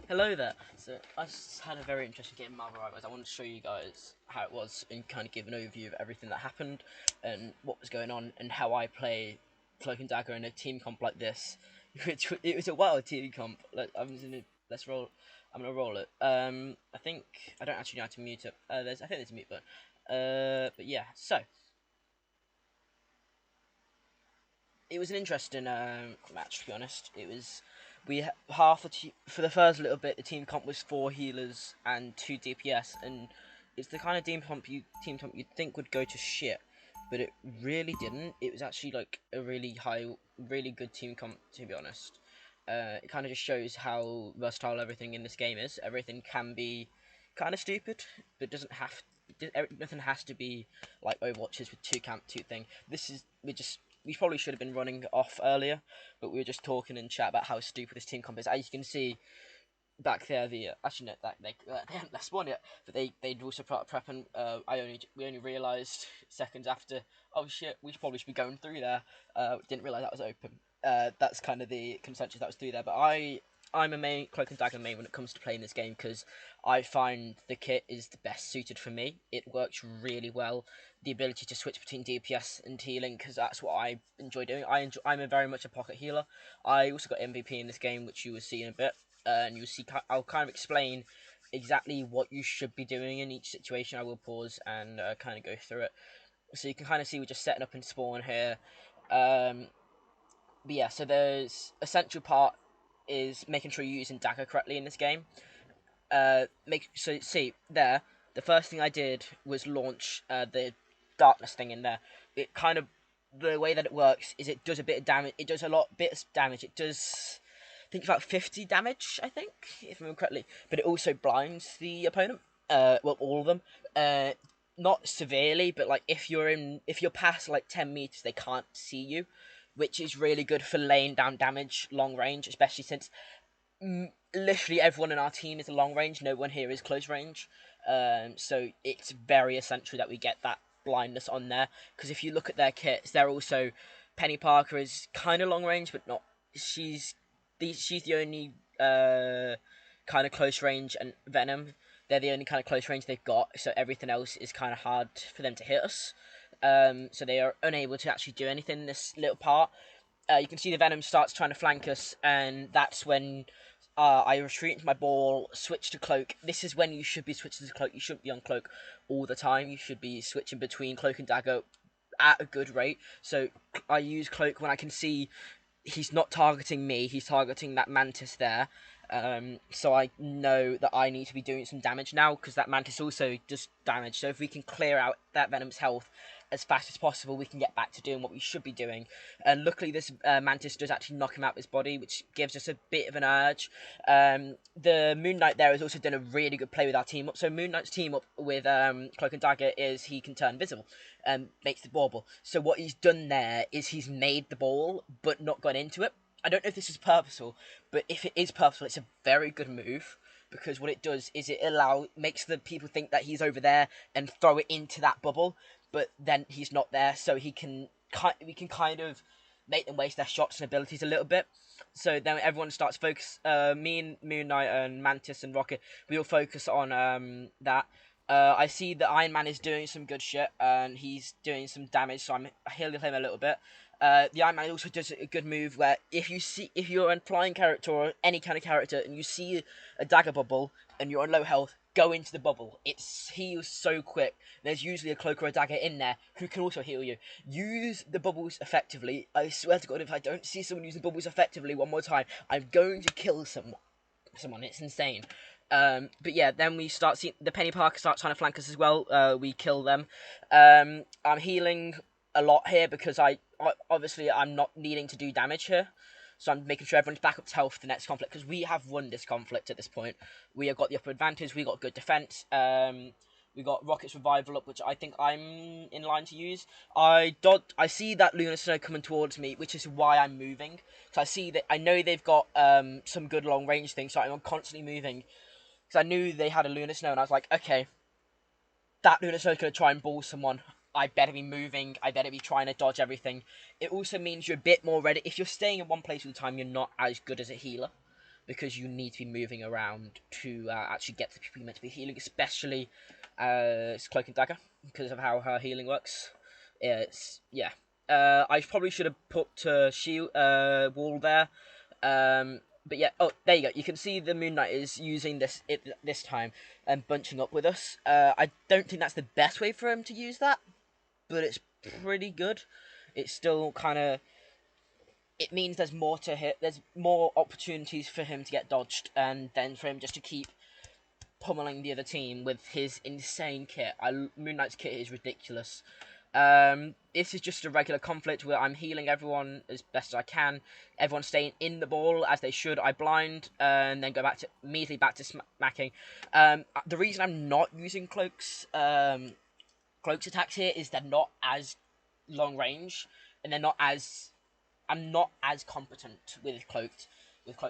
Hello there. So I just had a very interesting game in Marvel Rivals. I want to show you guys how it was and kind of give an overview of everything that happened and what was going on and how I play Cloak and Dagger in a team comp like this. Which it was a wild team comp. Let's roll. I'm gonna roll it. I think I don't actually know how to mute it. I think there's a mute button. But yeah. So it was an interesting match, to be honest. It was for the first little bit. The team comp was 4 healers and 2 DPS, and it's the kind of team comp you'd think would go to shit, but it really didn't. It was actually like a really good team comp, to be honest. It kind of just shows how versatile everything in this game is. Everything can be kind of stupid, but it doesn't have. Nothing has to be like Overwatches with two thing. This is we probably should have been running off earlier, but we were just talking in chat about how stupid this team comp is. As you can see back there, actually no, that they hadn't left spawn yet, but they'd also put prepping. We only realised seconds after. Oh shit, we should be going through there. Didn't realise that was open. That's kind of the consensus that was through there. But I'm a main Cloak and Dagger main when it comes to playing this game because I find the kit is the best suited for me. It works really well. The ability to switch between DPS and healing, because that's what I enjoy doing. I'm very much a pocket healer. I also got MVP in this game, which you will see in a bit, and you'll see. I'll kind of explain exactly what you should be doing in each situation. I will pause and kind of go through it, so you can kind of see we're just setting up in spawn here. But yeah, so there's essential part is making sure you're using dagger correctly in this game. See there. The first thing I did was launch the darkness thing in there. It kind of the way that it works is it does a bit of damage. It does a bit of damage. It does, I think it's about 50 damage. I think if I remember correctly. But it also blinds the opponent. Well, all of them. Not severely, but like if you're past like 10 meters, they can't see you, which is really good for laying down damage long range, especially since literally everyone in our team is a long range. No one here is close range. So it's very essential that we get that blindness on there. Because if you look at their kits, they're also Penny Parker is kind of long range, but not. She's the only kind of close range, and Venom. They're the only kind of close range they've got. So everything else is kind of hard for them to hit us. So they are unable to actually do anything in this little part. You can see the Venom starts trying to flank us, and that's when I retreat into my ball, switch to Cloak. This is when you should be switching to Cloak. You shouldn't be on Cloak all the time. You should be switching between Cloak and Dagger at a good rate. So I use Cloak when I can see he's not targeting me, he's targeting that Mantis there. So I know that I need to be doing some damage now, because that Mantis also does damage. So if we can clear out that Venom's health as fast as possible, we can get back to doing what we should be doing. And luckily this Mantis does actually knock him out of his body, which gives us a bit of an urge. The Moon Knight there has also done a really good play with our team up. So Moon Knight's team up with Cloak and Dagger is he can turn invisible, makes the bauble. So what he's done there is he's made the ball but not gone into it. I don't know if this is purposeful, but if it is purposeful, it's a very good move, because what it does is it makes the people think that he's over there and throw it into that bubble, but then he's not there, so we can kind of make them waste their shots and abilities a little bit. So then everyone starts focus. Me and Moon Knight and Mantis and Rocket, we all focus on that. I see that Iron Man is doing some good shit, and he's doing some damage, so I'm healing him a little bit. The Iron Man also does a good move where if you're a flying character or any kind of character and you see a dagger bubble and you're on low health, go into the bubble. It heals so quick. There's usually a cloak or a dagger in there who can also heal you. Use the bubbles effectively. I swear to God, if I don't see someone using bubbles effectively one more time, I'm going to kill someone. It's insane. But yeah, then we start seeing the Penny Parker start trying to flank us as well. We kill them. I'm healing a lot here because obviously I'm not needing to do damage here, so I'm making sure everyone's back up to health for the next conflict, because we have won this conflict at this point. We have got the upper advantage. We got good defense. We got Rocket's revival up, which I think I'm in line to use. I see that Lunar Snow coming towards me, which is why I'm moving. So I know they've got some good long range things, so I'm constantly moving. Because I knew they had a Lunar Snow, and I was like, okay, that Lunar Snow's going to try and ball someone. I better be moving. I better be trying to dodge everything. It also means you're a bit more ready. If you're staying in one place all the time, you're not as good as a healer, because you need to be moving around to actually get to the people you're meant to be healing, especially cloak and dagger, because of how her healing works. It's yeah. I probably should have put shield wall there. But yeah, oh, there you go. You can see the Moon Knight is using this time and bunching up with us. I don't think that's the best way for him to use that, but it's pretty good. It's still kind of. It means there's more to hit. There's more opportunities for him to get dodged, and then for him just to keep pummeling the other team with his insane kit. Moon Knight's kit is ridiculous. This is just a regular conflict where I'm healing everyone as best as I can. Everyone's staying in the ball as they should. I blind and then go immediately back to smacking. The reason I'm not using cloak's attacks here is they're not as long range, and I'm not as competent with cloak's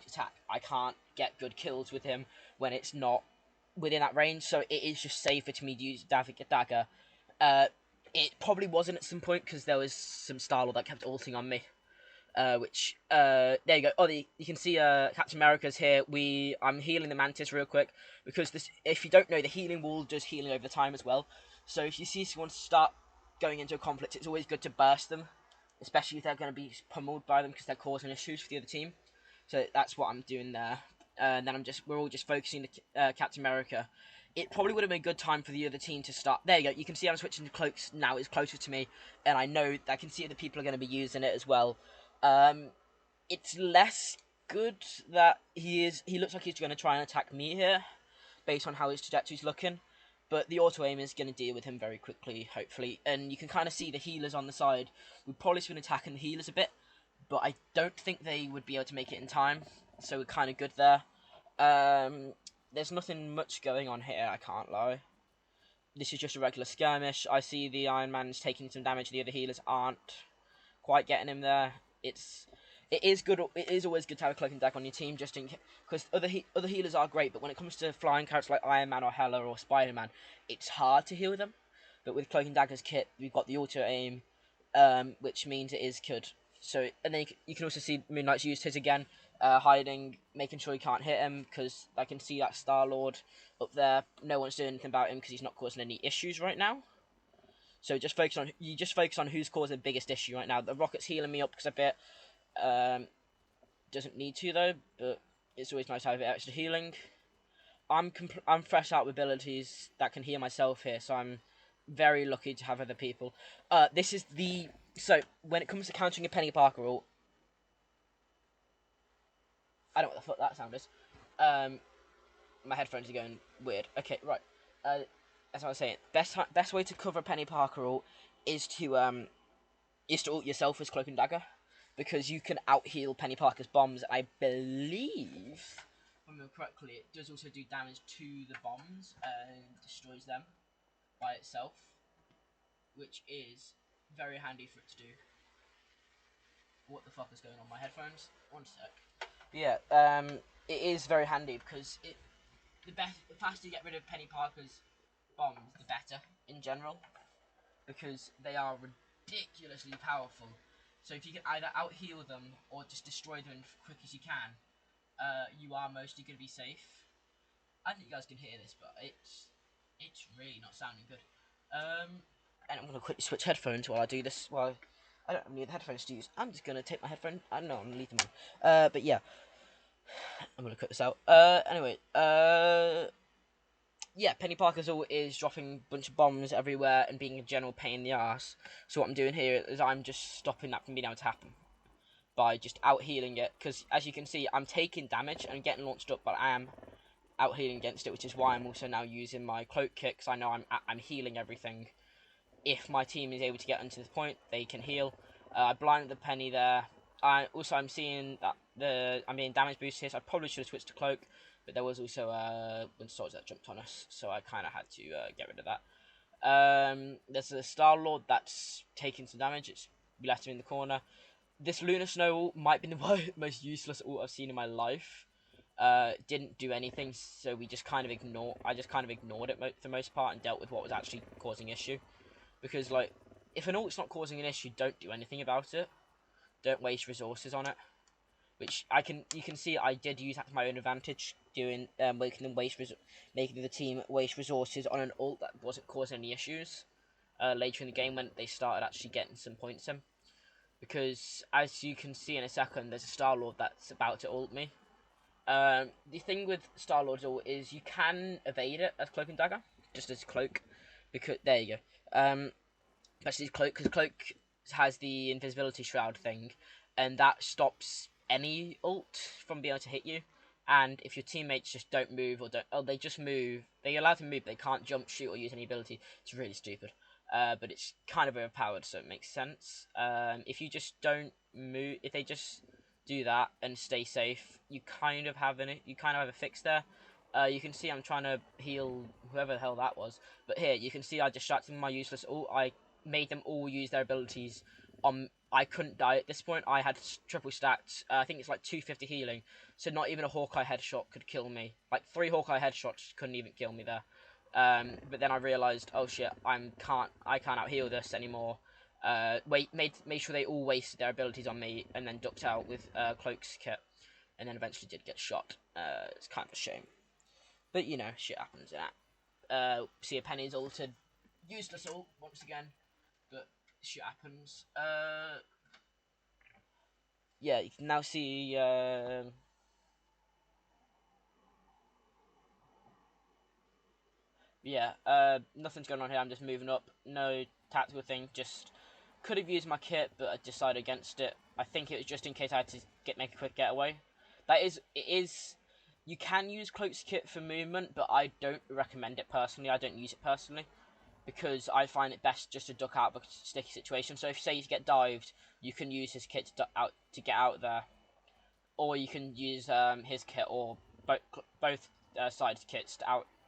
attack. I can't get good kills with him when it's not within that range, so it is just safer to me to use dagger. It probably wasn't at some point because there was some Star-Lord that kept ulting on me. There you go. Oh, you can see Captain America's here. I'm healing the Mantis real quick because this. If you don't know, the healing wall does healing over time as well. So if you see someone start going into a conflict, it's always good to burst them, especially if they're going to be pummeled by them because they're causing issues for the other team. So that's what I'm doing there. And then we're all just focusing on Captain America. It probably would have been a good time for the other team to start. There you go. You can see I'm switching to cloaks now. It's closer to me, and I know I can see other people are going to be using it as well. It's less good that he looks like he's going to try and attack me here, based on how his trajectory's looking. But the auto aim is going to deal with him very quickly, hopefully. And you can kind of see the healers on the side. We've probably been attacking the healers a bit, but I don't think they would be able to make it in time. So we're kind of good there. There's nothing much going on here, I can't lie. This is just a regular skirmish. I see the Iron Man's taking some damage. The other healers aren't quite getting him there. It is good. It is always good to have a cloak and dagger on your team, just in because other healers are great, but when it comes to flying characters like Iron Man or Hela or Spider Man, it's hard to heal them. But with cloak and dagger's kit, we've got the auto aim, which means it is good. So and then you can also see Moon Knight's used his again, hiding, making sure he can't hit him because I can see that Star-Lord up there. No one's doing anything about him because he's not causing any issues right now. So just focus on who's causing the biggest issue right now. The Rocket's healing me up because a bit. Doesn't need to though, but it's always nice to have extra healing. I'm fresh out with abilities that can heal myself here, so I'm very lucky to have other people. So when it comes to countering a Penny Parker ult, I don't know what the fuck that sound is. My headphones are going weird. Okay, right. As I was saying, best way to cover a Penny Parker ult is to ult yourself as Cloak and Dagger, because you can out heal Penny Parker's bombs. I believe, if I remember correctly, it does also do damage to the bombs and destroys them by itself, which is very handy for it to do. What the fuck is going on my headphones? One sec. Yeah, it is very handy because the faster you get rid of Penny Parker's bombs, the better in general, because they are ridiculously powerful. So if you can either out heal them or just destroy them as quick as you can, you are mostly going to be safe. I think you guys can hear this, but it's really not sounding good. And I'm going to quickly switch headphones while I do this. While I don't have any of the headphones to use, I'm just going to take my headphones. I don't know, I'm going to leave them on. But yeah, I'm going to cut this out. Anyway, yeah, Penny Parker's ult is dropping a bunch of bombs everywhere and being a general pain in the ass. So what I'm doing here is I'm just stopping that from being able to happen by just out healing it. Because as you can see, I'm taking damage and getting launched up, but I am out healing against it, which is why I'm also now using my cloak kit, because I know I'm healing everything. If my team is able to get onto this point, they can heal. I blinded the Penny there. I'm seeing that I'm being damage boosted here, so I probably should have switched to cloak. But there was also Winter Soldier that jumped on us, so I kind of had to get rid of that. There's a Star-Lord that's taking some damage. It's left him in the corner. This Lunar Snow ult might be the most useless ult I've seen in my life. Didn't do anything, so I just kind of ignored it for the most part and dealt with what was actually causing issue. Because like, if an ult's not causing an issue, don't do anything about it. Don't waste resources on it. which you can see I did use that to my own advantage, doing making the team waste resources on an ult that wasn't causing any issues. Later in the game when they started actually getting some points in, because as you can see in a second, there's a Star Lord that's about to ult me. The thing with Star Lord's ult is you can evade it as cloak and dagger, just as cloak, because there you go. Especially cloak, because cloak has the invisibility shroud thing, and that stops any ult from being able to hit you. And if your teammates just don't move or they just move, they're allowed to move, but they can't jump, shoot, or use any ability. It's really stupid. But it's kind of overpowered, so it makes sense. If you just don't move, if they just do that and stay safe, you kind of have a fix there. You can see I'm trying to heal whoever the hell that was, but here you can see I distracted my useless ult. I made them all use their abilities. I couldn't die at this point. I had triple stacked. I think it's like 250 healing, so not even a Hawkeye headshot could kill me. Like 3 Hawkeye headshots couldn't even kill me there. But then I realized, oh shit, I can't out heal this anymore. Made sure they all wasted their abilities on me, and then ducked out with Cloak's kit, and then eventually did get shot. It's kind of a shame, but you know, shit happens in that. See a Penny's altered, useless ult once again, but shit happens. Yeah, you can now see. Yeah, nothing's going on here. I'm just moving up. No tactical thing. Just could have used my kit, but I decided against it. I think it was just in case I had to make a quick getaway. It is. You can use Cloak's kit for movement, but I don't recommend it personally. I don't use it personally because I find it best just to duck out of a sticky situation. So if say you get dived, you can use his kit to get out there, or you can use his kit or both sides kits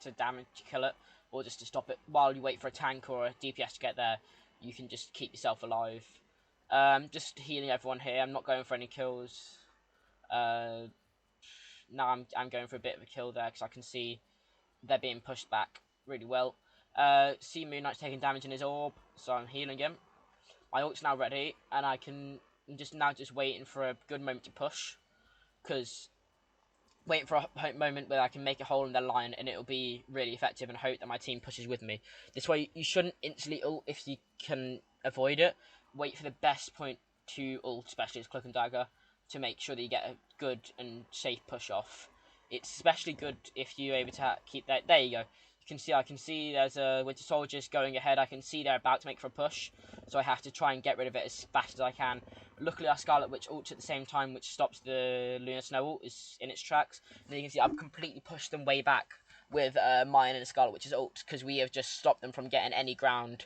to damage kill it, or just to stop it while you wait for a tank or a DPS to get there. You can just keep yourself alive. Just healing everyone here. I'm not going for any kills. Now I'm going for a bit of a kill there because I can see they're being pushed back really well. See Moon Knight's taking damage in his orb, so I'm healing him. My ult's now ready, and I'm just waiting for a good moment to push, because waiting for a moment where I can make a hole in their line and it'll be really effective, and hope that my team pushes with me. This way, you shouldn't instantly ult if you can avoid it. Wait for the best point to ult, especially as Cloak and Dagger, to make sure that you get a good and safe push off. It's especially good if you're able to keep that. There you go. I can see there's a Winter Soldiers going ahead. I can see they're about to make for a push, so I have to try and get rid of it as fast as I can. Luckily, our Scarlet Witch ults at the same time, which stops the Lunar Snow ult is in its tracks. And you can see I've completely pushed them way back with mine and the Scarlet Witch's ult, because we have just stopped them from getting any ground.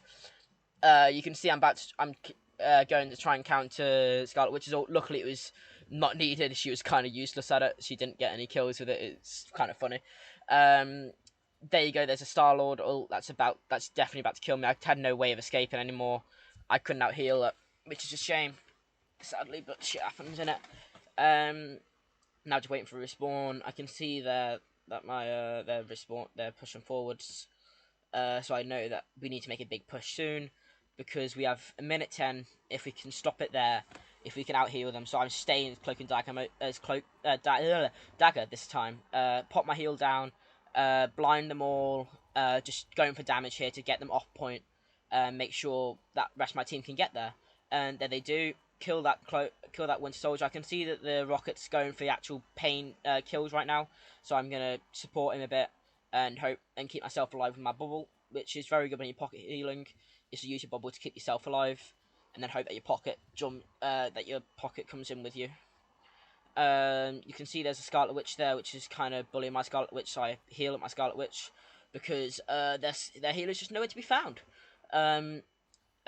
You can see I'm going to try and counter Scarlet Witch's ult. Luckily, it was not needed. She was kind of useless at it. She didn't get any kills with it. It's kind of funny. There you go. There's a Star Lord ult. That's definitely about to kill me. I had no way of escaping anymore. I couldn't out heal it, which is a shame, sadly, but shit happens in it. Now just waiting for a respawn. I can see that my their respawn, they're pushing forwards. So I know that we need to make a big push soon, because we have a minute 10. If we can stop it there, if we can out heal them. So I'm staying Cloak and Dagger Dagger this time. Pop my heal down, blind them all. Just going for damage here to get them off point. Make sure that rest of my team can get there, and then they do. Kill that Winter Soldier. I can see that the Rocket's going for the actual pain kills right now, so I'm gonna support him a bit and hope and keep myself alive with my bubble, which is very good when you're pocket healing. Is to use your bubble to keep yourself alive, and then hope that your pocket comes in with you. You can see there's a Scarlet Witch there, which is kind of bullying my Scarlet Witch, so I heal up my Scarlet Witch, because their healer's just nowhere to be found. I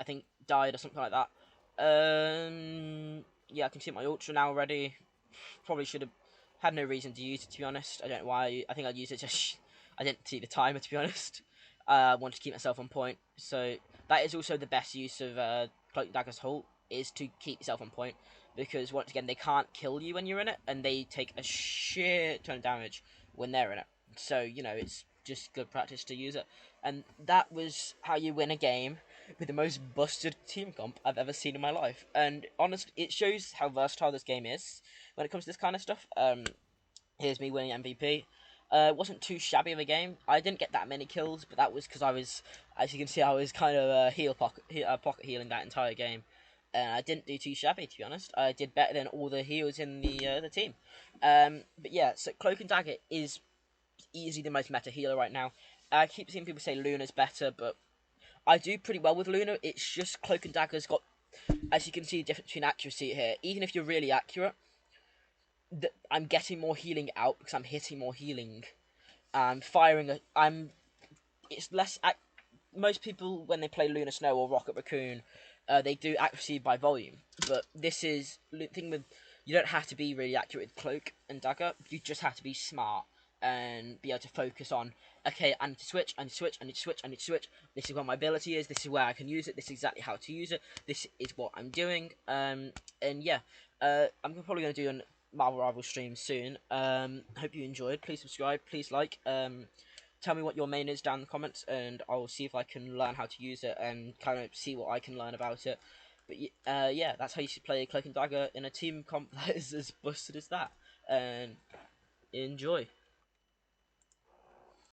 think died or something like that. Yeah, I can see my ultra now ready. Probably should have had no reason to use it, to be honest. I don't know why. I think I used it just. I didn't see the timer, to be honest. I wanted to keep myself on point. So that is also the best use of Cloak Dagger's ult, is to keep yourself on point. Because once again, they can't kill you when you're in it, and they take a shit ton of damage when they're in it. So, you know, it's just good practice to use it. And that was how you win a game. with the most busted team comp I've ever seen in my life. And honestly, it shows how versatile this game is when it comes to this kind of stuff. Here's me winning MVP. It wasn't too shabby of a game. I didn't get that many kills, but that was because I was, as you can see, I was kind of pocket healing that entire game. And I didn't do too shabby, to be honest. I did better than all the heals in the team. But yeah, so Cloak and Dagger is easily the most meta healer right now. I keep seeing people say Luna's better, but I do pretty well with Luna. It's just Cloak and Dagger's got, as you can see, the difference between accuracy here. Even if you're really accurate, I'm getting more healing out because I'm hitting more healing. I'm firing. I'm. It's less. Most people when they play Lunar Snow or Rocket Raccoon, they do accuracy by volume. But this is the thing with, you don't have to be really accurate with Cloak and Dagger. You just have to be smart and be able to focus on. Okay, I need to switch. I need to switch. I need to switch. I need to switch. This is where my ability is. This is where I can use it. This is exactly how to use it. This is what I'm doing. And yeah, I'm probably going to do a Marvel Rival stream soon. Hope you enjoyed. Please subscribe. Please like. Tell me what your main is down in the comments, and I'll see if I can learn how to use it and kind of see what I can learn about it. But yeah, that's how you should play Cloak and Dagger in a team comp that is as busted as that. And enjoy.